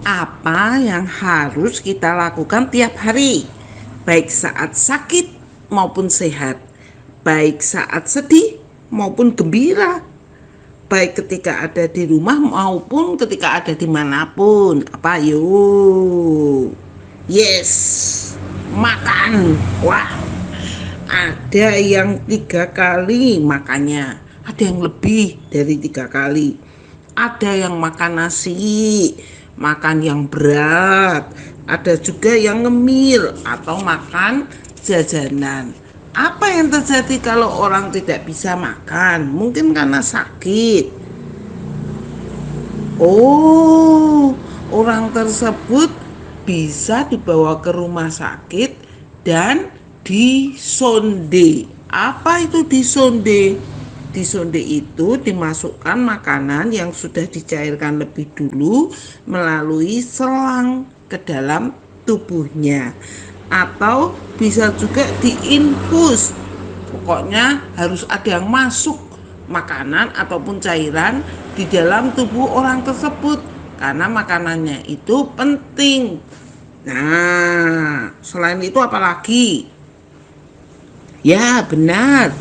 Apa yang harus kita lakukan tiap hari, baik saat sakit maupun sehat, baik saat sedih maupun gembira, baik ketika ada di rumah maupun ketika ada dimanapun. Apa yuk? Yes, makan. Wah, ada yang 3 kali makannya, ada yang lebih dari 3 kali. Ada yang makan nasi, makan yang berat, ada juga yang ngemil atau makan jajanan. Apa yang terjadi kalau orang tidak bisa makan? Mungkin karena sakit. Oh, orang tersebut bisa dibawa ke rumah sakit dan disonde. Apa itu disonde? Disonde itu dimasukkan makanan yang sudah dicairkan lebih dulu melalui selang ke dalam tubuhnya, atau bisa juga diinfus. Pokoknya harus ada yang masuk makanan ataupun cairan di dalam tubuh orang tersebut karena makanannya itu penting. Nah, selain itu apa lagi? Ya, benar.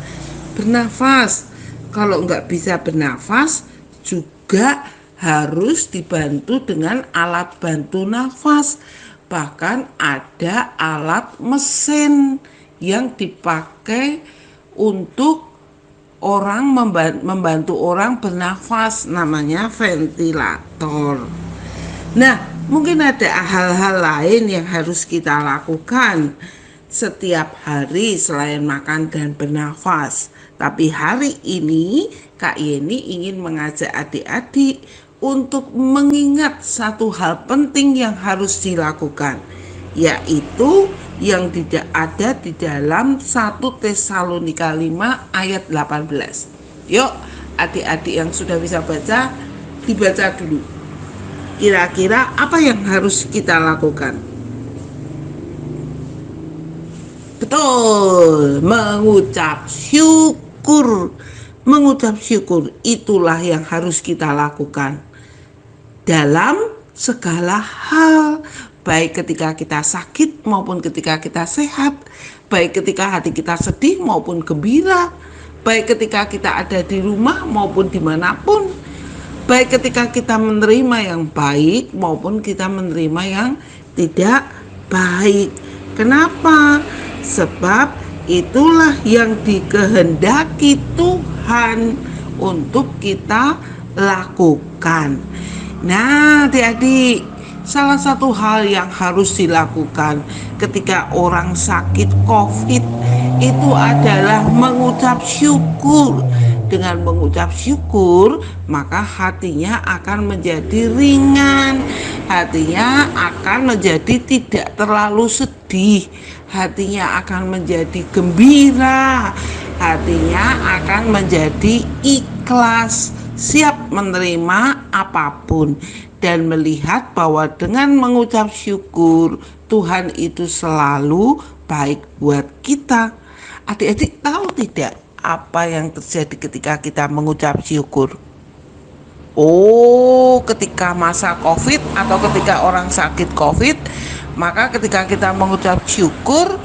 Bernafas. Kalau nggak bisa bernafas, juga harus dibantu dengan alat bantu nafas. Bahkan ada alat mesin yang dipakai untuk orang membantu orang bernafas, namanya ventilator. Nah, mungkin ada hal-hal lain yang harus kita lakukan setiap hari selain makan dan bernafas. Tapi hari ini Kak Yeni ingin mengajak adik-adik untuk mengingat satu hal penting yang harus dilakukan, yaitu yang tidak ada di dalam 1 Tesalonika 5 ayat 18. Yuk, adik-adik yang sudah bisa baca, dibaca dulu. Kira-kira apa yang harus kita lakukan? Betul, mengucap syukur. Mengucap syukur itulah yang harus kita lakukan dalam segala hal, baik ketika kita sakit maupun ketika kita sehat, baik ketika hati kita sedih maupun gembira, baik ketika kita ada di rumah maupun dimanapun, baik ketika kita menerima yang baik maupun kita menerima yang tidak baik. Kenapa? Sebab itulah yang dikehendaki Tuhan untuk kita lakukan. Nah, adik-adik, salah satu hal yang harus dilakukan ketika orang sakit COVID itu adalah mengucap syukur. Dengan mengucap syukur, maka hatinya akan menjadi ringan, hatinya akan menjadi tidak terlalu sedih, hatinya akan menjadi gembira, hatinya akan menjadi ikhlas, siap menerima apapun, dan melihat bahwa dengan mengucap syukur Tuhan itu selalu baik buat kita. Adik-adik tahu tidak apa yang terjadi ketika kita mengucap syukur? Oh, ketika masa COVID atau ketika orang sakit COVID, maka ketika kita mengucap syukur,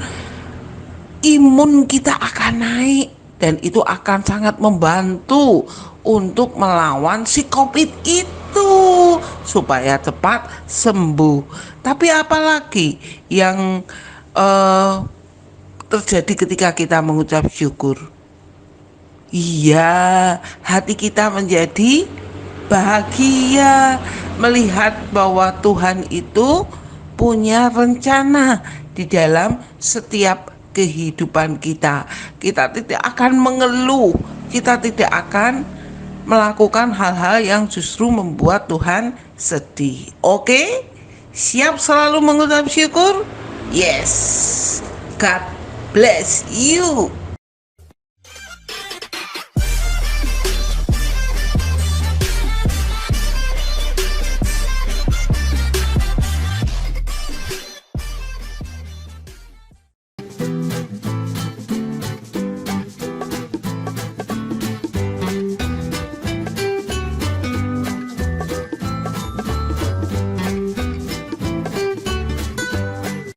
imun kita akan naik dan itu akan sangat membantu untuk melawan si COVID itu supaya cepat sembuh. Tapi apalagi yang terjadi ketika kita mengucap syukur? Iya, hati kita menjadi bahagia melihat bahwa Tuhan itu punya rencana di dalam setiap kehidupan kita. Kita tidak akan mengeluh, kita tidak akan melakukan hal-hal yang justru membuat Tuhan sedih. Oke? Siap selalu mengucap syukur? Yes. God bless you.